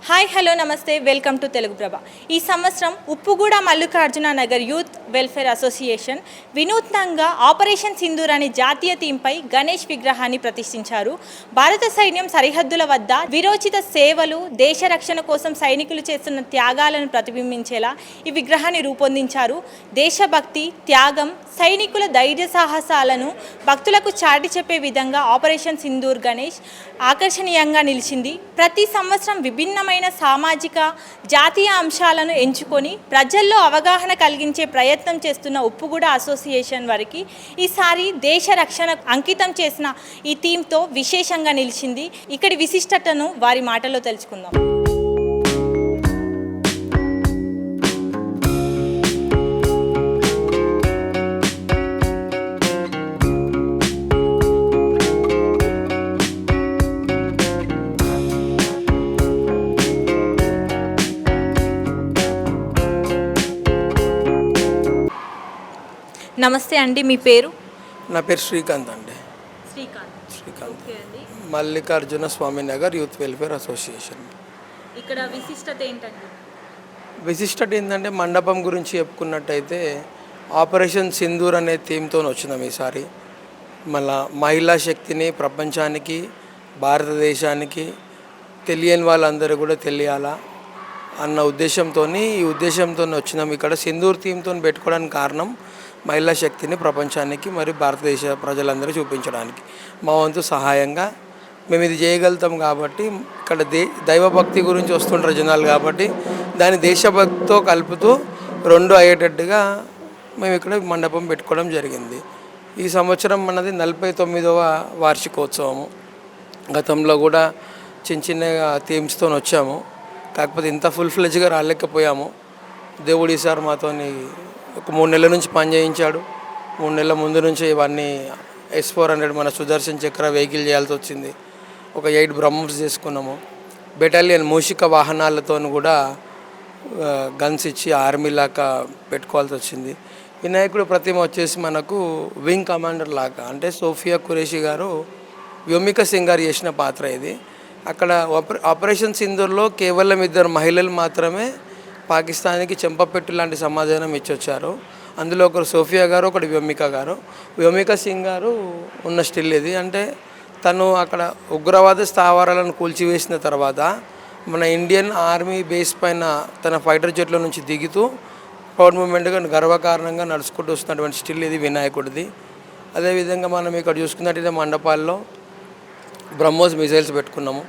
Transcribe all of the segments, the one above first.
Hi hello నమస్తే welcome to Telugu ప్రభ. ఈ సంవత్సరం Uppuguda Mallikarjuna Nagar youth welfare association వినూత్నంగా ఆపరేషన్ సింధూర్ అనే జాతీయ థీమ్పై గణేష్ విగ్రహాన్ని ప్రతిష్ఠించారు. భారత సైన్యం సరిహద్దుల వద్ద విరోచిత సేవలు, దేశ రక్షణ కోసం సైనికులు చేస్తున్న త్యాగాలను ప్రతిబింబించేలా ఈ విగ్రహాన్ని రూపొందించారు. దేశభక్తి, త్యాగం, సైనికుల ధైర్య సాహసాలను భక్తులకు చాటి చెప్పే విధంగా ఆపరేషన్ సింధూర్ గణేష్ ఆకర్షణీయంగా నిలిచింది. ప్రతి సంవత్సరం విభిన్నమైన సామాజిక, జాతీయ అంశాలను ఎంచుకొని ప్రజల్లో అవగాహన కలిగించే ప్రయత్నం చేస్తున్న ఉప్పుగూడ అసోసియేషన్ వారికి ఈసారి దేశ రక్షణ అంకితం చేసిన ఈ థీమ్తో విశేషంగా నిలిచింది. ఇక్కడి విశిష్టతను వారి మాటల్లో తెలుసుకుందాం. నమస్తే అండి, మీ పేరు? నా పేరు శ్రీకాంత్ అండి. శ్రీకాంత్. ఓకే అండి. మల్లికార్జున స్వామి నగర్ యూత్ వెల్ఫేర్ అసోసియేషన్. ఇక్కడ విశిష్టత ఏంటండి? విశిష్టత ఏంటంటే మండపం గురించి చెప్పుకున్నట్టయితే ఆపరేషన్ సింధూర్ అనే థీమ్తో వచ్చినాం ఈసారి. మళ్ళా మహిళా శక్తిని ప్రపంచానికి, భారతదేశానికి తెలియని వాళ్ళందరూ కూడా తెలియాలా అన్న ఉద్దేశంతో ఈ ఉద్దేశంతో వచ్చినాం. ఇక్కడ సింధూర్ థీమ్తో పెట్టుకోవడానికి కారణం మహిళా శక్తిని ప్రపంచానికి మరియు భారతదేశ ప్రజలందరూ చూపించడానికి మా వంతు సహాయంగా మేము ఇది చేయగలుగుతాం. కాబట్టి ఇక్కడ దైవభక్తి గురించి వస్తుంటారు జనాలు, కాబట్టి దాన్ని దేశభక్తితో కలుపుతూ రెండు అయ్యేటట్టుగా మేము ఇక్కడ మండపం పెట్టుకోవడం జరిగింది. ఈ సంవత్సరం మనది 49వ వార్షికోత్సవము. గతంలో కూడా చిన్న చిన్న థీమ్స్తో వచ్చాము, కాకపోతే ఇంత ఫుల్ ఫ్లెడ్జ్గా రాలేకపోయాము. దేవుడు ఈసారి మాతోని ఒక 3 నెలల నుంచి పని చేయించాడు. 3 నెలల ముందు నుంచి ఇవన్నీ S400 మన సుదర్శన్ చక్ర వెహికల్ చేయాల్సి వచ్చింది. ఒక 8 బ్రహ్మోస్ చేసుకున్నాము. బెటాలియన్ మూషిక వాహనాలతో కూడా గన్స్ ఇచ్చి ఆర్మీ లాగా పెట్టుకోవాల్సి వచ్చింది. వినాయకుడు ప్రతిమ వచ్చేసి మనకు వింగ్ కమాండర్ లాగా, అంటే సోఫియా ఖురేషి గారు వ్యోమిక సింగ్ గారు చేసిన పాత్ర ఇది. అక్కడ ఆపరేషన్ సింధూర్లో కేవలం 2 మహిళలు మాత్రమే పాకిస్తాన్కి చెంపపెట్టు లాంటి సమాధానం ఇచ్చొచ్చారు. అందులో ఒకరు సోఫియా గారు, ఒకటి వ్యోమిక గారు. వ్యోమిక సింగ్ గారు ఉన్న స్టిల్ ఇది, అంటే తను అక్కడ ఉగ్రవాద స్థావరాలను కూల్చివేసిన తర్వాత మన ఇండియన్ ఆర్మీ బేస్ పైన తన ఫైటర్ జెట్ల నుంచి దిగుతూ ప్రౌడ్ మూమెంట్గా గర్వకారణంగా నడుచుకుంటూ వస్తున్నటువంటి స్టిల్ ఇది వినాయకుడిది. అదేవిధంగా మనం ఇక్కడ చూసుకున్నట్టయితే మండపాల్లో బ్రహ్మోస్ మిసైల్స్ పెట్టుకున్నాము.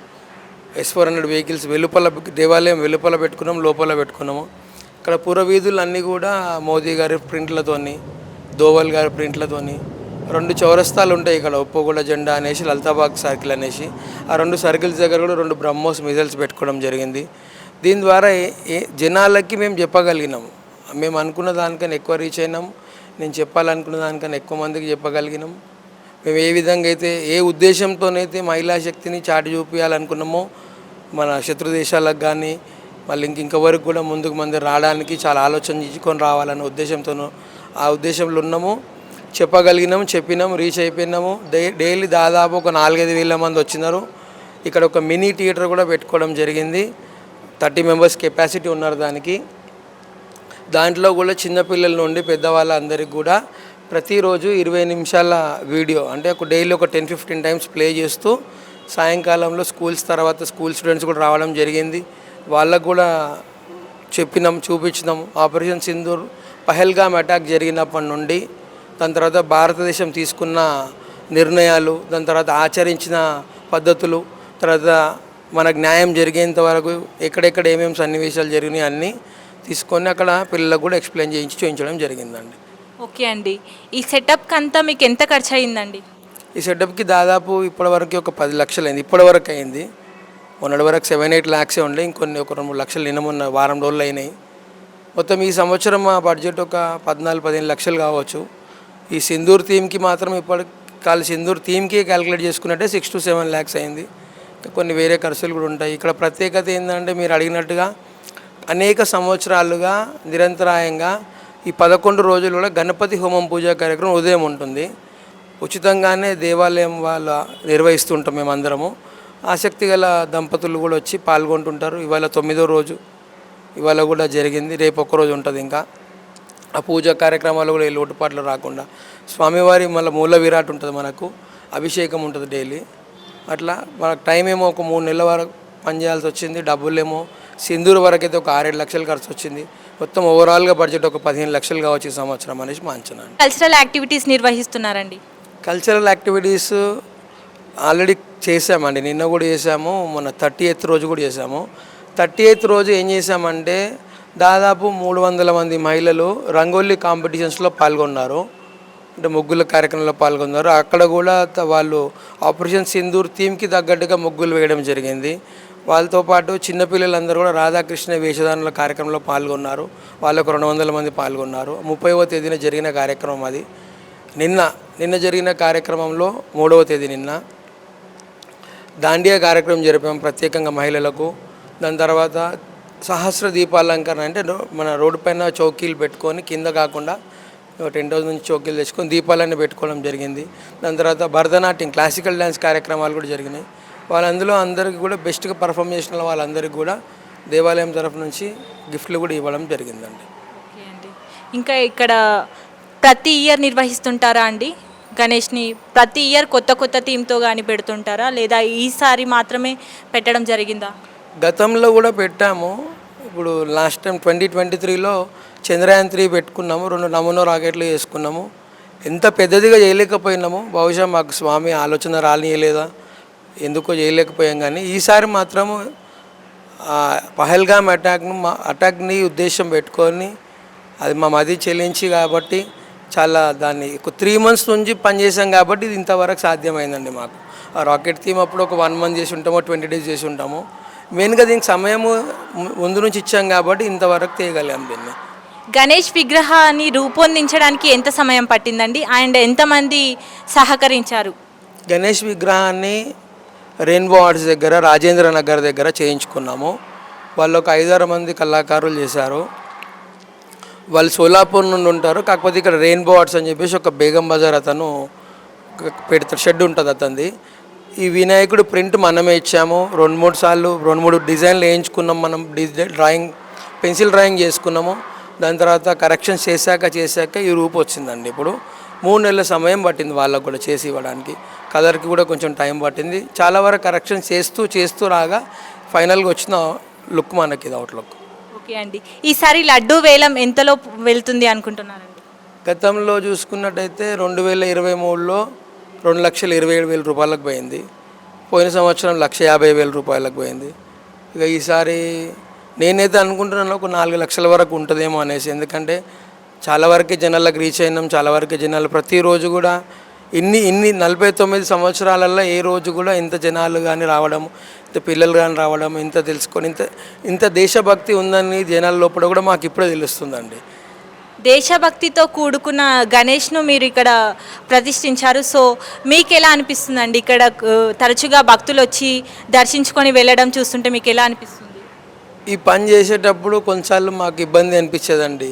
S400 వెహికల్స్ వెలుపల, దేవాలయం వెలుపల పెట్టుకున్నాం, లోపల పెట్టుకున్నాము. ఇక్కడ పురవీధులు అన్నీ కూడా మోదీ గారి ప్రింట్లతోని, దోవల్ గారి ప్రింట్లతోని 2 చౌరస్తాలు ఉంటాయి ఇక్కడ, ఉప్పుగూడ జెండా అనేసి, లలితాబాగ్ సర్కిల్ అనేసి. ఆ 2 సర్కిల్స్ దగ్గర కూడా 2 బ్రహ్మోస్ మిసైల్స్ పెట్టుకోవడం జరిగింది. దీని ద్వారా జనాలకి మేము చెప్పగలిగినాము, మేము అనుకున్న దానికన్నా ఎక్కువ రీచ్ అయినాము. నేను చెప్పాలనుకున్న దానికన్నా ఎక్కువ మందికి చెప్పగలిగినాం. మేము ఏ విధంగా అయితే, ఏ ఉద్దేశంతోనైతే మహిళా శక్తిని చాటి చూపించాలనుకున్నామో మన శత్రు దేశాలకు కానీ మళ్ళీ ఇంకెవరికి కూడా ముందుకు మంది రావడానికి చాలా ఆలోచన చేసుకొని రావాలనే ఉద్దేశంతోనూ ఆ ఉద్దేశంలో ఉన్నాము. చెప్పగలిగినాము, చెప్పినాము, రీచ్ అయిపోయినాము. డైలీ దాదాపు ఒక 4-5 వేల మంది వచ్చినారు. ఇక్కడ ఒక మినీ థియేటర్ కూడా పెట్టుకోవడం జరిగింది. 30 మెంబర్స్ కెపాసిటీ ఉన్నారు దానికి. దాంట్లో కూడా చిన్నపిల్లల నుండి పెద్దవాళ్ళందరికీ కూడా ప్రతిరోజు 20 నిమిషాల వీడియో, అంటే ఒక డైలీ ఒక 10-15 టైమ్స్ ప్లే చేస్తూ సాయంకాలంలో స్కూల్స్ తర్వాత స్కూల్ స్టూడెంట్స్ కూడా రావడం జరిగింది. వాళ్ళకు కూడా చెప్పినాం, చూపించినాం. ఆపరేషన్ సింధూర్ పహల్గామ్ అటాక్ జరిగినప్పటి నుండి, దాని తర్వాత భారతదేశం తీసుకున్న నిర్ణయాలు, దాని తర్వాత ఆచరించిన పద్ధతులు, తర్వాత మనకు న్యాయం జరిగేంత వరకు ఎక్కడెక్కడ ఏమేమి సన్నివేశాలు జరిగినాయి అన్నీ తీసుకొని అక్కడ పిల్లలకు కూడా ఎక్స్ప్లెయిన్ చూపించడం జరిగిందండి. ఓకే అండి, ఈ సెటప్కి అంతా మీకు ఎంత ఖర్చు అయిందండి? ఈ సెటప్కి దాదాపు ఇప్పటివరకు ఒక 10 లక్షలు అయింది. ఇప్పటివరకు అయింది. మొన్నటి వరకు 7-8 లాక్సే ఉండే, ఇంకొన్ని ఒక 2-3 లక్షలు నిన్న వారం రోజులు అయినాయి. మొత్తం ఈ సంవత్సరం మా బడ్జెట్ ఒక 14-15 లక్షలు కావచ్చు. ఈ సింధూర్ థీమ్కి మాత్రం ఇప్పటికాల సింధూర్ థీమ్కి క్యాలిక్యులేట్ చేసుకున్నట్టే 6-7 lakhs అయింది. కొన్ని వేరే ఖర్చులు కూడా ఉంటాయి. ఇక్కడ ప్రత్యేకత ఏంటంటే మీరు అడిగినట్టుగా అనేక సంవత్సరాలుగా నిరంతరాయంగా ఈ 11 రోజులు కూడా గణపతి హోమం పూజా కార్యక్రమం ఉదయం ఉంటుంది. ఉచితంగానే దేవాలయం వాళ్ళ నిర్వహిస్తుంటాం మేమందరము. ఆసక్తి గల దంపతులు కూడా వచ్చి పాల్గొంటుంటారు. ఇవాళ 9వ రోజు, ఇవాళ కూడా జరిగింది. రేపు ఒక్కరోజు ఉంటుంది. ఇంకా ఆ పూజా కార్యక్రమాలు కూడా ఏ లోటుపాట్లు రాకుండా స్వామివారి మళ్ళీ మూల విరాట్ ఉంటుంది, మనకు అభిషేకం ఉంటుంది డైలీ. అట్లా మనకు టైం ఏమో ఒక 3 నెలల వరకు పనిచేయాల్సి వచ్చింది. డబ్బులేమో సింధూరు వరకు అయితే ఒక 6-7 లక్షలు ఖర్చు వచ్చింది. మొత్తం ఓవరాల్గా బడ్జెట్ ఒక 15 లక్షలు కావచ్చు ఈ సంవత్సరం అనేసి మా అంచనా. కల్చరల్ యాక్టివిటీస్ నిర్వహిస్తున్నారండి. కల్చరల్ యాక్టివిటీస్ ఆల్రెడీ చేసామండి. నిన్న కూడా చేసాము, మొన్న 30th రోజు కూడా చేసాము. 30th రోజు ఏం చేసామంటే దాదాపు 300 మంది మహిళలు రంగోలీ కాంపిటీషన్స్లో పాల్గొన్నారు. అంటే ముగ్గుల కార్యక్రమంలో పాల్గొన్నారు. అక్కడ కూడా వాళ్ళు ఆపరేషన్ సింధూర్ థీమ్కి తగ్గట్టుగా ముగ్గులు వేయడం జరిగింది. వాళ్ళతో పాటు చిన్నపిల్లలందరూ కూడా రాధాకృష్ణ వేషధారణల కార్యక్రమంలో పాల్గొన్నారు. వాళ్ళకు 200 మంది పాల్గొన్నారు. 30వ తేదీన జరిగిన కార్యక్రమం అది. నిన్న జరిగిన కార్యక్రమంలో 3వ తేదీ నిన్న దాండియా కార్యక్రమం జరిపాం ప్రత్యేకంగా మహిళలకు. దాని తర్వాత సహస్ర దీపాలంకరణ, అంటే మన రోడ్డు పైన చౌకీలు పెట్టుకొని కింద కాకుండా టెంట్ హౌస్ నుంచి చౌకీలు తెచ్చుకొని దీపాలన్నీ పెట్టుకోవడం జరిగింది. దాని తర్వాత భరతనాట్యం, క్లాసికల్ డ్యాన్స్ కార్యక్రమాలు కూడా జరిగినాయి. వాళ్ళందులో అందరికీ కూడా బెస్ట్గా పర్ఫామ్ చేసిన వాళ్ళందరికీ కూడా దేవాలయం తరఫు నుంచి గిఫ్ట్లు కూడా ఇవ్వడం జరిగిందండి. ఓకే అండి. ఇంకా ఇక్కడ ప్రతి ఇయర్ నిర్వహిస్తుంటారా అండి గణేష్ని? ప్రతి ఇయర్ కొత్త థీమ్తో కానీ పెడుతుంటారా, లేదా ఈసారి మాత్రమే పెట్టడం జరిగిందా? గతంలో కూడా పెట్టాము. ఇప్పుడు లాస్ట్ టైం 2023లో చంద్రయాన్ 3 పెట్టుకున్నాము. 2 నమూనా రాకెట్లు వేసుకున్నాము. ఎంత పెద్దదిగా చేయలేకపోయినాము. బహుశా మాకు స్వామి ఆలోచన రానియలేదా, ఎందుకో చేయలేకపోయాం. కానీ ఈసారి మాత్రము పహల్గామ్ అటాక్ని ఉద్దేశం పెట్టుకొని అది మా మది చెల్లించి కాబట్టి చాలా దాన్ని 3 months నుంచి పనిచేసాం కాబట్టి ఇది ఇంతవరకు సాధ్యమైందండి మాకు. ఆ రాకెట్ థీమ్ అప్పుడు ఒక 1 month చేసి ఉంటామో 20 days చేసి ఉంటాము. మెయిన్గా దీనికి సమయము ముందు నుంచి ఇచ్చాం కాబట్టి ఇంతవరకు తీయగలిగాం దీన్ని. గణేష్ విగ్రహాన్ని రూపొందించడానికి ఎంత సమయం పట్టిందండి అండ్ ఎంతమంది సహకరించారు? గణేష్ విగ్రహాన్ని రెయిన్బో ఆర్ట్స్ దగ్గర, రాజేంద్ర నగర్ దగ్గర చేయించుకున్నాము. వాళ్ళు ఒక 5-6 మంది కళాకారులు చేశారు. వాళ్ళు సోలాపూర్ నుండి ఉంటారు. కాకపోతే ఇక్కడ రెయిన్బో ఆర్ట్స్ అని చెప్పేసి ఒక బేగం బజార్ అతను పెడతారు, షెడ్ ఉంటుంది అతనిది. ఈ వినాయకుడు ప్రింట్ మనమే ఇచ్చాము. 2-3 సార్లు 2-3 డిజైన్లు వేయించుకున్నాం. మనం డ్రాయింగ్, పెన్సిల్ డ్రాయింగ్ చేసుకున్నాము. దాని తర్వాత కరెక్షన్స్ చేశాక ఈ రూపు వచ్చిందండి. ఇప్పుడు 3 నెలల సమయం పట్టింది వాళ్ళకు కూడా చేసి ఇవ్వడానికి. కలర్కి కూడా కొంచెం టైం పట్టింది. చాలా వరకు కరెక్షన్ చేస్తూ రాగా ఫైనల్గా వచ్చిన లుక్ మనకి ఇది అవుట్లుక్. ఓకే అండి. ఈసారి లడ్డూ వేలం ఎంతలో వెళ్తుంది అనుకుంటున్నారండి? గతంలో చూసుకున్నట్టయితే 2023లో 2,27,000 రూపాయలకు పోయింది. పోయిన సంవత్సరం 1,50,000 రూపాయలకు పోయింది. ఇక ఈసారి నేనైతే అనుకుంటున్నాను ఒక 4 లక్షల వరకు ఉంటుందేమో అనేసి. ఎందుకంటే చాలా వరకే జనాలకు రీచ్ అయినాం. చాలా వరకే జనాలు ప్రతిరోజు కూడా ఇన్ని 49 సంవత్సరాలలో ఏ రోజు కూడా ఇంత జనాలు కానీ రావడం, ఇంత పిల్లలు కానీ రావడం, ఇంత తెలుసుకొని ఇంత దేశభక్తి ఉందని జనాల లోపల కూడా మాకు ఇప్పుడే తెలుస్తుందండి. దేశభక్తితో కూడుకున్న గణేష్ను మీరు ఇక్కడ ప్రతిష్ఠించారు. సో మీకు ఎలా అనిపిస్తుందండి? ఇక్కడ తరచుగా భక్తులు వచ్చి దర్శించుకొని వెళ్ళడం చూస్తుంటే మీకు ఎలా అనిపిస్తుంది? ఈ పని చేసేటప్పుడు కొన్నిసార్లు మాకు ఇబ్బంది అనిపించేదండి.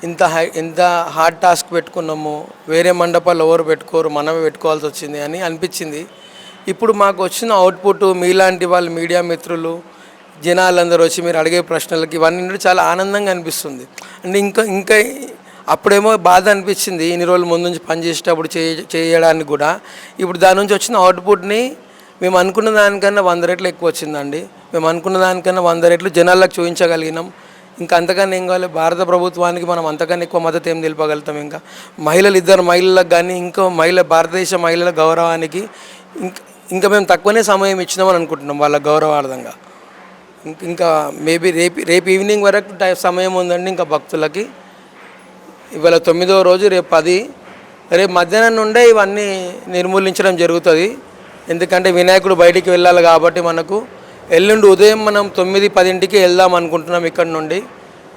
ఇంత హార్డ్ టాస్క్ పెట్టుకున్నాము, వేరే మండపాలు ఎవరు పెట్టుకోరు, మనమే పెట్టుకోవాల్సి వచ్చింది అని అనిపించింది. ఇప్పుడు మాకు వచ్చిన అవుట్పుట్ మీలాంటి వాళ్ళు, మీడియా మిత్రులు, జనాలందరూ వచ్చి మీరు అడిగే ప్రశ్నలకి ఇవన్నీ చాలా ఆనందంగా అనిపిస్తుంది. అంటే ఇంకా అప్పుడేమో బాధ అనిపించింది ఇన్ని రోజులు ముందు నుంచి పని చేసేటప్పుడు చేయడానికి కూడా. ఇప్పుడు దాని నుంచి వచ్చిన అవుట్పుట్ని మేము అనుకున్న దానికన్నా 100 రెట్లు ఎక్కువ వచ్చిందండి. మేము అనుకున్న దానికన్నా 100 రెట్లు జనాలకు చూపించగలిగినాం. ఇంకా అంతకన్నా ఏం కావాలి? భారత ప్రభుత్వానికి మనం అంతకన్నా ఎక్కువ మద్దతు ఏం తెలుపగలుగుతాం? ఇంకా ఇద్దరు మహిళలకు కానీ ఇంకో భారతదేశ మహిళల గౌరవానికి ఇంకా మేము తక్కువనే సమయం ఇచ్చినామని అనుకుంటున్నాం వాళ్ళ గౌరవార్థంగా. ఇంకా మేబీ రేపు ఈవినింగ్ వరకు సమయం ఉందండి. ఇంకా భక్తులకి ఇవాళ 9వ రోజు, రేపు 10, రేపు మధ్యాహ్నం నుండే ఇవన్నీ నిర్మూలించడం జరుగుతుంది. ఎందుకంటే వినాయకుడు బయటికి వెళ్ళాలి కాబట్టి మనకు ఎల్లుండి ఉదయం మనం 9-10కి వెళ్దాం అనుకుంటున్నాం ఇక్కడ నుండి.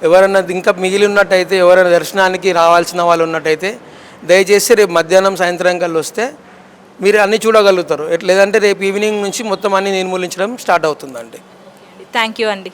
ఎవరైనా ఇంకా మిగిలి ఉన్నట్టయితే, ఎవరైనా దర్శనానికి రావాల్సిన వాళ్ళు ఉన్నట్టయితే దయచేసి రేపు మధ్యాహ్నం సాయంత్రం కల్లా వస్తే మీరు అన్నీ చూడగలుగుతారు. లేదంటే రేపు ఈవినింగ్ నుంచి మొత్తం అన్నీ నిర్మూలించడం స్టార్ట్ అవుతుందండి. థ్యాంక్ యూ అండి.